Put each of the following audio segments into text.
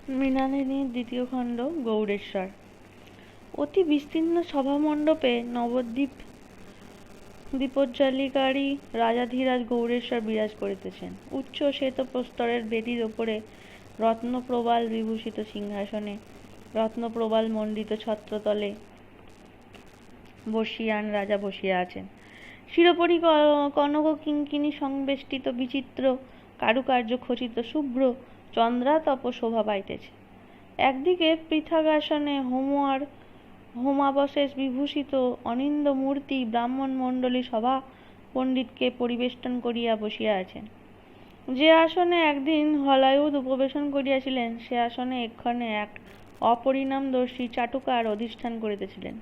মৃণালিনীর দ্বিতীয় খণ্ড গৌড়েশ্বর। অতি বিস্তীর্ণ সভামণ্ডপে দীপজ্বালিকারী রাজাধিরাজ গৌড়েশ্বর বিরাজ করিতেছেন। উচ্চ শ্বেত প্রস্তরের বেদির ওপরে রত্নপ্রবাল বিভূষিত সিংহাসনে রত্নপ্রবাল মণ্ডিত ছত্রতলে বর্ষিয়ান রাজা বসিয়া আছেন। শিরোপরি কনক কিঙ্কিণী সংবেষ্টিত বিচিত্র কারুকার্য খচিত শুভ্র চন্দ্রাতপ শোভা পাইতেছে। একদিকে পৃথগাসনে হোমাবশেষ বিভূষিত অনিন্দ মূর্তি ব্রাহ্মণ মণ্ডলী সভা পণ্ডিতকে পরিবেষ্টন করিয়া বসিয়া আছেন। যে আসনে একদিন হলায়ুধ উপবেশন করিয়াছিলেন, সে আসনে এক্ষণে এক অপরিণামদর্শী চাটুকার অধিষ্ঠান করিতেছিলেন।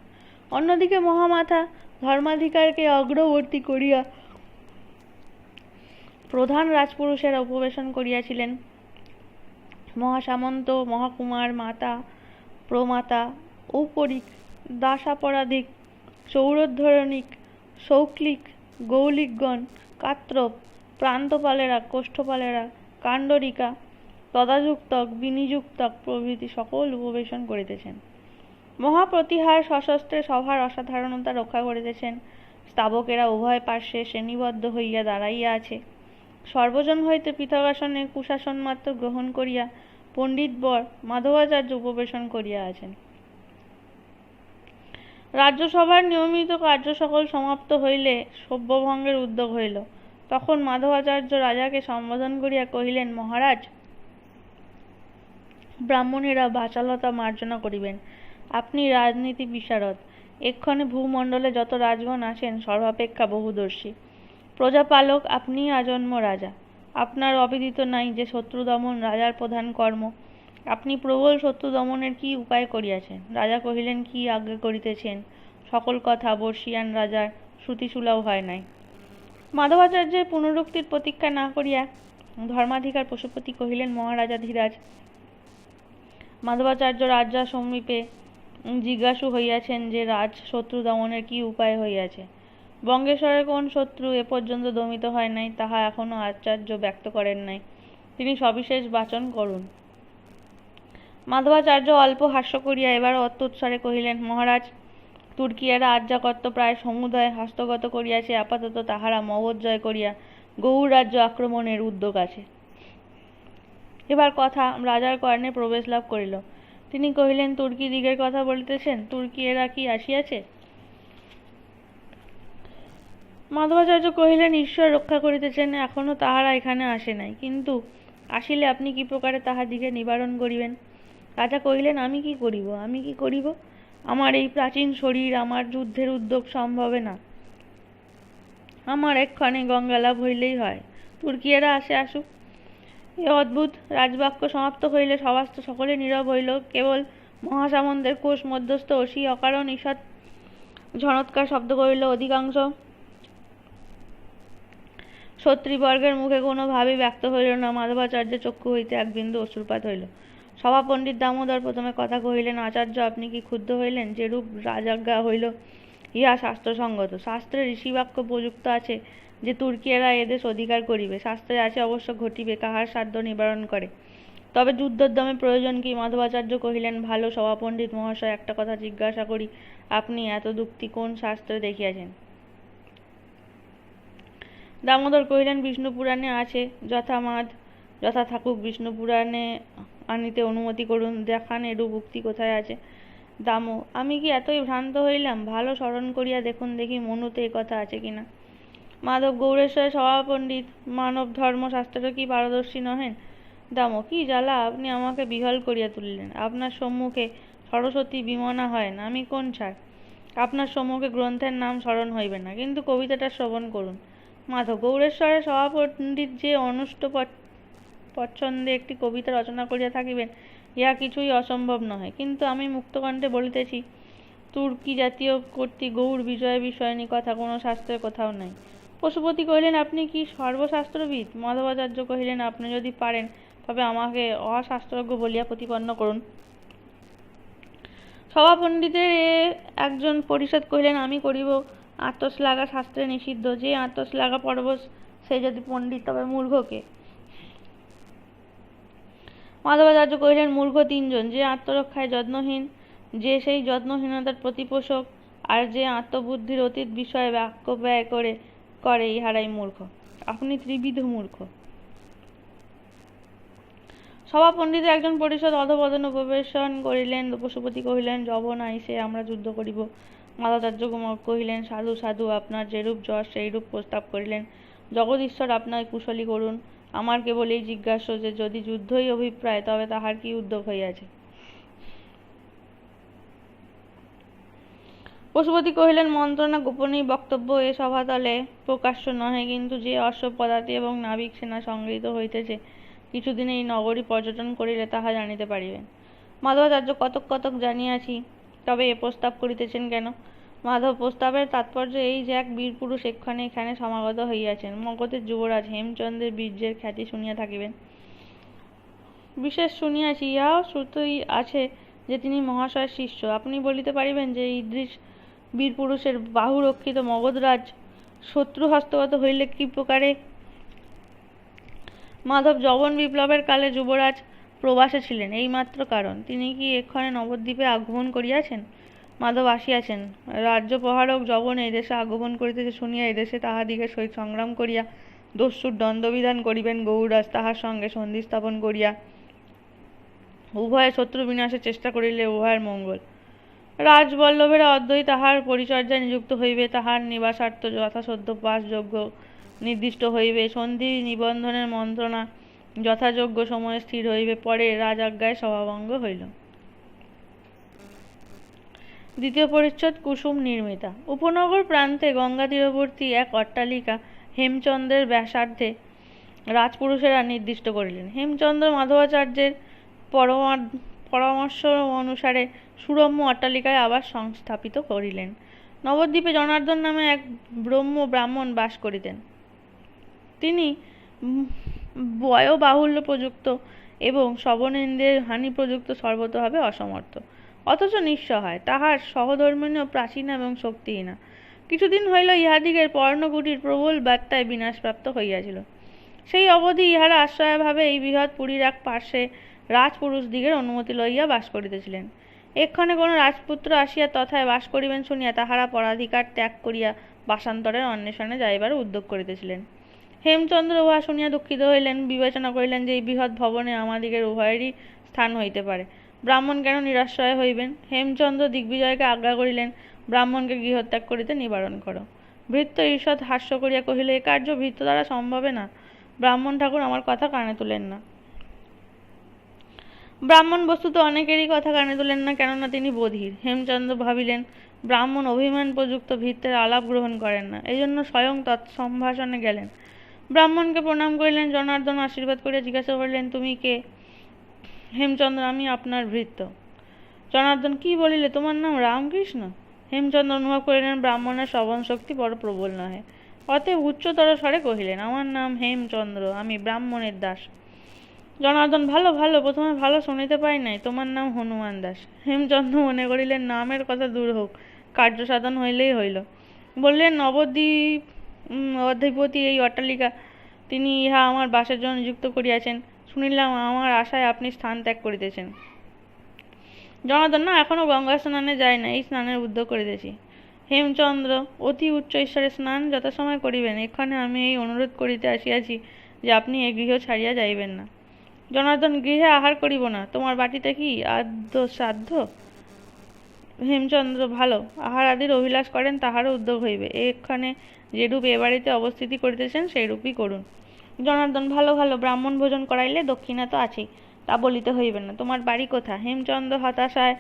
অন্যদিকে মহামাথা ধর্মাধিকারকে অগ্রবর্তী করিয়া প্রধান রাজপুরুষেরা উপবেশন করিয়াছিলেন। মহাসামন্ত, মহাকুমার, মাতা, প্রমাতা, ঔপরিক, দাসাপরাধিক, চৌরোদ্ধরণিক, শৌক্লিক, গৌলিকগণ, কাত্রপ, প্রান্তপালেরা, কোষ্ঠপালেরা, কাণ্ডরিকা, তদাযুক্তক, বিনিযুক্তক প্রভৃতি সকল উপবেশন করিতেছেন। মহাপ্রতিহার সশস্ত্রে সভার অসাধারণতা রক্ষা করিতেছেন। স্তাবকেরা উভয় পার্শ্বে শ্রেণীবদ্ধ হইয়া দাঁড়াইয়া আছে। সর্বজন হইতে পৃথক আসনে কুশাসন মাত্র গ্রহণ করিয়া পণ্ডিতবর মাধবাচার্য উপবেশন করিয়া আছেন। রাজ্যসভার নিয়মিত কার্য সকল সমাপ্ত হইলে সভ্যভঙ্গের উদ্যোগ হইল। তখন মাধবাচার্য রাজাকে সম্বোধন করিয়া কহিলেন, মহারাজ, ব্রাহ্মণেরা বাচালতা মার্জনা করিবেন। আপনি রাজনীতি বিশারদ। এক্ষণে ভূমণ্ডলে যত রাজগণ আছেন সর্বাপেক্ষা বহুদর্শী। প্রজাপালক আপনি আজন্ম রাজা। আপনার অবিদিত নাই যে শত্রু দমন রাজার প্রধান কর্ম। আপনি প্রবল শত্রু দমনের কি উপায় করিয়াছেন? রাজা কহিলেন, কি আজ্ঞা করিতেছেন? সকল কথা বর্ষিয়ান রাজার শ্রুতিসুলভ হয় নাই। মাধবাচার্যের পুনরুক্তির প্রতীক্ষা না করিয়া ধর্মাধিকার পশুপতি কহিলেন, মহারাজাধিরাজ, মাধবাচার্য রাজা সমীপে জিজ্ঞাসু হইয়াছেন যে রাজ শত্রু দমনের কি উপায় হইয়াছে। বঙ্গেশ্বরের কোন শত্রু এ পর্যন্ত দমিত হয় নাই, তাহা এখনো আচার্য ব্যক্ত করেন নাই। তিনি সবিশেষ বাচন করুন। মাধবাচার্য অল্প হাস্য করিয়া এবার অত্যুৎসারে কহিলেন, মহারাজ, তুর্কিয়ারা আজ্ঞাকর্ত প্রায় সমুদয় হস্তগত করিয়াছে। আপাতত তাহারা মগধ জয় করিয়া গৌড় রাজ্য আক্রমণের উদ্যোগ আছে। এবার কথা রাজার কর্ণে প্রবেশ লাভ করিল। তিনি কহিলেন, তুর্কি দিগের কথা বলিতেছেন? তুর্কিয়েরা কি আসিয়াছে? মাধবাচার্য কহিলেন, ঈশ্বর রক্ষা করিতেছেন, এখনো তাহারা এখানে আসে নাই। কিন্তু আসিলে আপনি কি প্রকারে তাহাদিগে নিবারণ করিবেন? রাজা কহিলেন, আমি কি করিব? আমার এই প্রাচীন শরীর, আমার যুদ্ধের উদ্যোগ সম্ভবে না। আমার এক্ষণে গঙ্গা লাভ হইলেই হয়। তুর্কিয়েরা আসুক। এ অদ্ভুত রাজবাক্য সমাপ্ত হইলে সভাস্থ সকলে নীরব হইল। কেবল মহাসামন্তের কোষ মধ্যস্থ অসি অকারণ ঈষৎ ঝনৎকার শব্দ করিল। অধিকাংশ ক্ষত্রিবর্গের মুখে কোনো ভাবই ব্যক্ত হইল না। মাধবাচার্যের চক্ষু হইতে এক বিন্দু অশ্রুপাত হইল। সভা পণ্ডিত দামোদর প্রথমে কথা কহিলেন, আচার্য, আপনি কি ক্ষুব্ধ হইলেন? যেরূপ রাজাজ্ঞা হইল ইহা শাস্ত্রসঙ্গত। শাস্ত্রে ঋষিবাক্য প্রযুক্ত আছে যে তুর্কিয়েরা এদেশ অধিকার করিবে। শাস্ত্রে আছে অবশ্য ঘটিবে, কাহার সাধ্য নিবারণ করে। তবে যুদ্ধোদ্যমে প্রয়োজন কি? মাধবাচার্য কহিলেন, ভালো সভাপণ্ডিত মহাশয়, একটা কথা জিজ্ঞাসা করি, আপনি এত যুক্তি কোন শাস্ত্রে দেখিয়াছেন? দামোদর কহিলেন, বিষ্ণু পুরাণে আছে। যথা থাকুক, বিষ্ণু পুরাণে আনিতে অনুমতি করুন। দেখান এরূপ উক্তি কোথায় আছে। দামো, আমি কি এতই ভ্রান্ত হইলাম? ভালো স্মরণ করিয়া দেখুন দেখি মনুতে এ কথা আছে কিনা। মাধব, গৌড়েশ্বরের সভাপণ্ডিত মানব ধর্মশাস্ত্রেরও কি পারদর্শী নহেন? দামো, কি জ্বালা, আপনি আমাকে বিহ্বল করিয়া তুলিলেন। আপনার সম্মুখে সরস্বতী বিমনা হয় না, আমি কোন ছাড়? আপনার সম্মুখে গ্রন্থের নাম স্মরণ হইবে না, কিন্তু কবিতাটা শ্রবণ করুন। মাধব, গৌড়েশ্বরের সভাপণ্ডিত যে অনুষ্ট পচ্ছন্দে একটি কবিতা রচনা করিয়া থাকিবেন, ইহা কিছুই অসম্ভব নহে। কিন্তু আমি মুক্তকণ্ঠে বলিতেছি, তুর্কি জাতীয় কর্তৃক গৌড় বিজয় বিষয়নী কথা কোনো শাস্ত্রের কোথাও নাই। পশুপতি কহিলেন, আপনি কি সর্বশাস্ত্রবিদ? মাধবাচার্য কহিলেন, আপনি যদি পারেন তবে আমাকে অশাস্ত্রজ্ঞ বলিয়া প্রতিপন্ন করুন। সভাপণ্ডিতের একজন পরিষদ কহিলেন, আমি করিব। আত্মশ্লাঘা শাস্ত্রে নিষিদ্ধ। যে আত্মশ্লাঘা পরব সে যদি পণ্ডিত, তবে মূর্খকে। মাধবাচার্য কহিলেন, মূর্খ তিনজন, যে আত্মরক্ষায় যত্নহীন, যে সেই যত্নহীনতার প্রতিপোষক, আর যে আত্মবুদ্ধির অতীত বিষয়ে বাক্য ব্যয় করে ইহারাই মূর্খ। আপনি ত্রিবিধ মূর্খ। সভা পণ্ডিত একজন পরিষদ অধপতন উপবেশন করিলেন। পশুপতি কহিলেন, যবন আইসে আমরা যুদ্ধ করিব। মাধবাচার্য কহিলেন, সাধু সাধু, আপনার যেরূপ যশ সেইরূপ প্রস্তাব করিলেন। জগদীশ্বর আপনাকে কুশলী করুন। আমার কেবল এই জিজ্ঞাসা যে যদি যুদ্ধই অভিপ্রায়, তবে তাহার কি উদ্যোগ হইয়াছে? পশুপতি কহিলেন, মন্ত্রণা গোপনীয় বক্তব্য এ সভাতলে প্রকাশ্য নহে, কিন্তু যে অশ্ব পদাতি এবং নাবিক সেনা সংগৃহীত হইতেছে, কিছুদিন এই নগরী পর্যটন করিলে তাহা জানিতে পারিবেন। মাধবাচার্য, কতক কতক জানিয়াছি, তবে এ প্রস্তাব করিতেছেন কেন? মাধব, প্রস্তাবের তাৎপর্য এই যে এক বীর পুরুষ এক্ষণে এখানে সমাগত হইয়াছেন। মগধের যুবরাজ হেমচন্দ্রের বীর্যের খ্যাতি শুনিয়া থাকিবেন। বিশেষ শুনিয়াছি, ইহাও শ্রুতই আছে যে তিনি মহাশয়ের শিষ্য। আপনি বলিতে পারিবেন যে ঈদৃশ বীর পুরুষের বাহুরক্ষিত মগধরাজ শত্রু হস্তগত হইলে কি প্রকারে? মাধব, যবন বিপ্লবের কালে যুবরাজ প্রবাসে ছিলেন, এইমাত্র কারণ। তিনি কি এক্ষণে নবদ্বীপে আগমন করিয়াছেন? মাধব, আসিয়াছেন। রাজ্য প্রহারক যবন এদেশে আগমন করিতেছে শুনিয়া এদেশে তাহাদিগের সহিত সংগ্রাম করিয়া দস্যুর দণ্ডবিধান করিবেন গৌড়রাজ, তাহার সঙ্গে সন্ধি স্থাপন করিয়া উভয়ে শত্রু বিনাশের চেষ্টা করিলে উভয়ের মঙ্গল। রাজবল্লভেরা অদ্বৈ তাহার পরিচর্যায় নিযুক্ত হইবে, তাহার নিবাসার্থ যথাসাধ্য বাসযোগ্য নির্দিষ্ট হইবে, সন্ধি নিবন্ধনের মন্ত্রণা যথাযোগ্য সময়ে স্থির হইবে, পরে রাজাজ্ঞায় সভাভঙ্গ হইল। দ্বিতীয় পরিচ্ছদ, কুসুম নির্মিতা। উপনগর প্রান্তে গঙ্গা তীরবর্তী এক অট্টালিকা হেমচন্দ্রের ব্যাসার্ধে রাজপুরুষেরা নির্দিষ্ট করিলেন। হেমচন্দ্র মাধবাচার্যের পরামর্শ অনুসারে সুরম্য অট্টালিকায় আবার সংস্থাপিত করিলেন। নবদ্বীপে জনার্দন নামে এক ব্রাহ্মণ বাস করিতেন। তিনি বয়োবাহুল্য প্রযুক্ত এবং শ্রবণেন্দ্রিয়ের হানি প্রযুক্ত সর্বতভাবে অসমর্থ, অথচ নিঃসহায়। তাহার সহধর্মিণীও প্রাচীনা এবং শক্তিহীনা। কিছুদিন হইল ইহাদিগের পর্ণকুটির প্রবল বার্তায় বিনাশপ্রাপ্ত হইয়াছিল। সেই অবধি ইহারা আশ্রয়ভাবে এই বৃহৎ পুরীর এক পার্শ্বে রাজপুরুষদিগের অনুমতি লইয়া বাস করিতেছিলেন। এক্ষণে কোনো রাজপুত্র আসিয়া তথায় বাস করিবেন শুনিয়া তাহারা পরাধিকার ত্যাগ করিয়া বাসান্তরের অন্বেষণে যাইবার উদ্যোগ করিতেছিলেন। হেমচন্দ্র উহা শুনিয়া দুঃখিত হইলেন, বিবেচনা করিলেন যে এই বৃহৎ ভবনে আমাদিগের উভয়েরই স্থান হইতে পারে, ব্রাহ্মণ কেন নিরাশ্রয় হইবেন? হেমচন্দ্র দিগ্বিজয়কে আজ্ঞা করিলেন, ব্রাহ্মণকে গৃহত্যাগ করিতে নিবারণ করো। ভৃত্য ঈষৎ হাস্য করিয়া কহিল, এ কার্য ভৃত্য দ্বারা সম্ভবে না। ব্রাহ্মণ ঠাকুর আমার কথা কানে তুলেন না। ব্রাহ্মণ বস্তুত অনেকেরই কথা কানে তুলেন না, কেননা তিনি বধির। হেমচন্দ্র ভাবিলেন, ব্রাহ্মণ অভিমান প্রযুক্ত ভৃত্যের আলাপ গ্রহণ করেন না, এই জন্য স্বয়ং তৎসম্ভাষণে গেলেন। ব্রাহ্মণকে প্রণাম করিলেন। জনার্দন আশীর্বাদ করিয়া জিজ্ঞাসা করিলেন, তুমি কে? হেমচন্দ্র, আমি আপনার ভৃত্য। জনার্দন, কি বলিলে, তোমার নাম রামকৃষ্ণ? হেমচন্দ্র অনুভব করিলেন ব্রাহ্মণের শ্রবণ শক্তি বড় প্রবল নহে, অতএব উচ্চতর স্বরে কহিলেন, আমার নাম হেমচন্দ্র, আমি ব্রাহ্মণের দাস। জনার্দন, ভালো ভালো, প্রথমে ভালো শুনিতে পাই নাই, তোমার নাম হনুমান দাস। হেমচন্দ্র মনে করিলেন নামের কথা দূর হোক, কার্য সাধন হইলেই হইল। বললেন, নবদ্বীপ অধিপতি এই অট্টালিকা, তিনি ইহা আমার বাসের জন্য নিযুক্ত করিয়াছেন। শুনিলাম আমার আশায় আপনি স্থান ত্যাগ করিতেছেন। জনার্দন, না, এখনো গঙ্গা স্নানে যায় না, এই স্নানের উদ্যোগ করিতেছি। হেমচন্দ্র, অতি উচ্চ ঈশ্বরের স্নান যথাসময় করিবেন। এখানে আমি এই অনুরোধ করিতে আসিয়াছি যে আপনি এ গৃহ ছাড়িয়া যাইবেন না। জনার্দন, গৃহে আহার করিব না, তোমার বাটিতে কি আদ্য সাধ্য? হেমচন্দ্র, ভালো, আহার আদির অভিলাষ করেন তাহারও উদ্যোগ হইবে। এক্ষণে যেরূপ এ বাড়িতে অবস্থিতি করিতেছেন সেইরূপই করুন। জনার্দন, ভালো ভালো, ব্রাহ্মণ ভোজন করাইলে দক্ষিণা তো আছেই, তা বলিতে হইবে না। তোমার বাড়ি কোথা? হেমচন্দ্র হতাশায়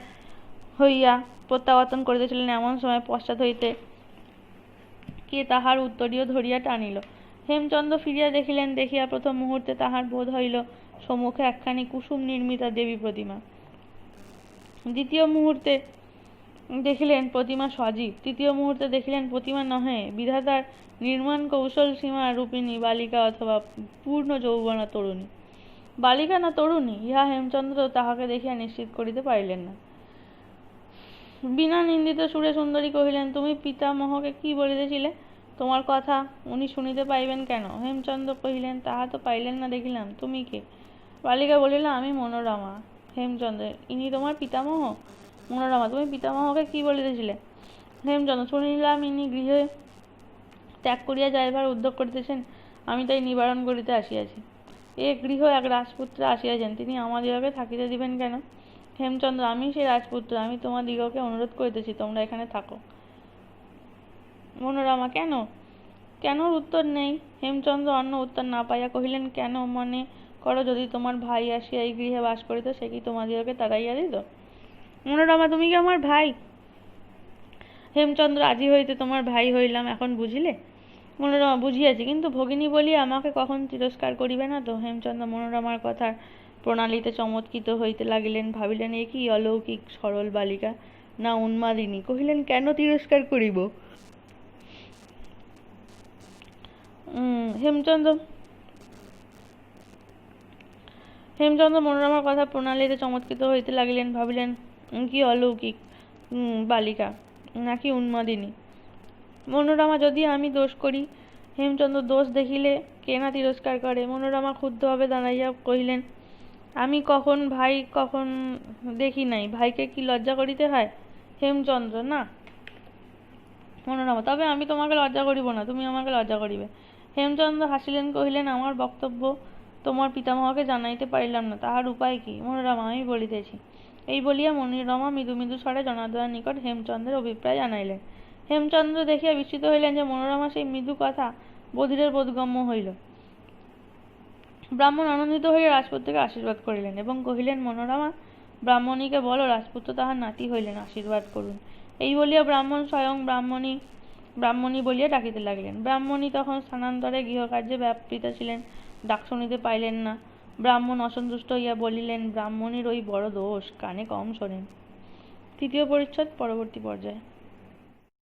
হইয়া প্রত্যাবর্তন করিতেছিলেন, এমন সময় পশ্চাৎ হইতে কে তাহার উত্তরীয় ধরিয়া টানিল। হেমচন্দ্র ফিরিয়া দেখিলেন, দেখিয়া প্রথম মুহূর্তে তাহার বোধ হইল সম্মুখে একখানি কুসুম নির্মিতা দেবী প্রতিমা। দ্বিতীয় মুহূর্তে দেখিলেন প্রতিমা সজীব। তৃতীয় মুহূর্তে দেখিলেন প্রতিমা নহে, বিধাতার নির্মাণ কৌশল সীমা রূপিণী বালিকা অথবা পূর্ণ যৌবনা তরুণী। বালিকা না তরুণী, ইহা হেমচন্দ্র তাহাকে দেখিয়া নিশ্চিত করিতে পারিলেন না। বিনা নিন্দিত সুরে সুন্দরী কহিলেন, তুমি পিতামহকে কি বলিতেছিলে? তোমার কথা উনি শুনিতে পাইবেন কেন? হেমচন্দ্র কহিলেন, তাহা তো পাইলেন না দেখিলাম, তুমি কে? বালিকা বলিল, আমি মনোরমা। হেমচন্দ্র, ইনি তোমার পিতামহ? মনোরমা, তুমি পিতামহকে কি বলিতেছিলে? হেমচন্দ্র, শুনিলাম ইনি গৃহে ত্যাগ করিয়া যাইবার উদ্যোগ করিতেছেন, আমি তাই নিবারণ করিতে আসিয়াছি। এ গৃহ এক রাজপুত্র আসিয়াছেন, তিনি আমাদিগকে থাকিতে দিবেন কেন? হেমচন্দ্র, আমি সেই রাজপুত্র, আমি তোমাদিগকে অনুরোধ করিতেছি তোমরা এখানে থাকো। মনোরমা, কেন? কেনর উত্তর নেই। হেমচন্দ্র অন্য উত্তর না পাইয়া কহিলেন, কেন মনে করো যদি তোমার ভাই আসিয়া এই গৃহে বাস করিত, সে কি তোমাদিগকে তাড়াইয়া দিত? মনোরমা, তুমি কি আমার ভাই? হেমচন্দ্র, আজি হইতে তোমার ভাই হইলাম, এখন বুঝিলে? মনোরমা, বুঝিয়াছি, কিন্তু ভগিনী বলিয়া আমাকে কখন তিরস্কার করিবে না তো? হেমচন্দ্র মনোরমার কথার প্রণালীতে চমৎকৃত হইতে লাগিলেন, ভাবিলেন এ কি অলৌকিক সরল বালিকা, না উন্মাদিনী। কহিলেন, কেন তিরস্কার করিব? হেমচন্দ্র মনোরমার কথা প্রণালীতে চমৎকৃত হইতে লাগিলেন, ভাবিলেন কি অলৌকিক বালিকা নাকি উন্মাদিনী। মনোরমা, যদি আমি দোষ করি? হেমচন্দ্র, দোষ দেখিলে কে না তিরস্কার করে? মনোরমা ক্ষুব্ধভাবে দাঁড়াইয়া কহিলেন, আমি কখন ভাই কখন দেখি নাই, ভাইকে কি লজ্জা করিতে হয়? হেমচন্দ্র, না। মনোরমা, তবে আমি তোমাকে লজ্জা করিব না, তুমি আমাকে লজ্জা করিবে। হেমচন্দ্র হাসিলেন, কহিলেন, আমার বক্তব্য তোমার পিতামহকে জানাইতে পারিলাম না, তাহার উপায় কি? মনোরমা, আমি বলিতেছি। এই বলিয়া মনোরমা মৃদু মৃদু স্বরে জনার্দনের নিকট হেমচন্দ্রের অভিপ্রায় জানাইলেন। হেমচন্দ্র দেখিয়া বিস্মিত হইলেন যে মনোরমা সেই মৃদু কথা বধিরের বোধগম্য হইল। ব্রাহ্মণ আনন্দিত হইয়া রাজপুত্রকে আশীর্বাদ করিলেন এবং কহিলেন, মনোরমা, ব্রাহ্মণীকে বলো রাজপুত্র তাহার নাতি হইলেন, আশীর্বাদ করুন। এই বলিয়া ব্রাহ্মণ স্বয়ং ব্রাহ্মণী বলিয়া ডাকিতে লাগিলেন। ব্রাহ্মণী তখন স্থানান্তরে গৃহকার্যে ব্যাপৃত ছিলেন, ডাক শুনিতে পাইলেন না। ব্রাহ্মণ অসন্তুষ্ট হইয়া বলিলেন, ব্রাহ্মণীর ওই বড় দোষ, কানে কম শোনেন। তৃতীয় পরিচ্ছেদ পরবর্তী পর্যায়ে।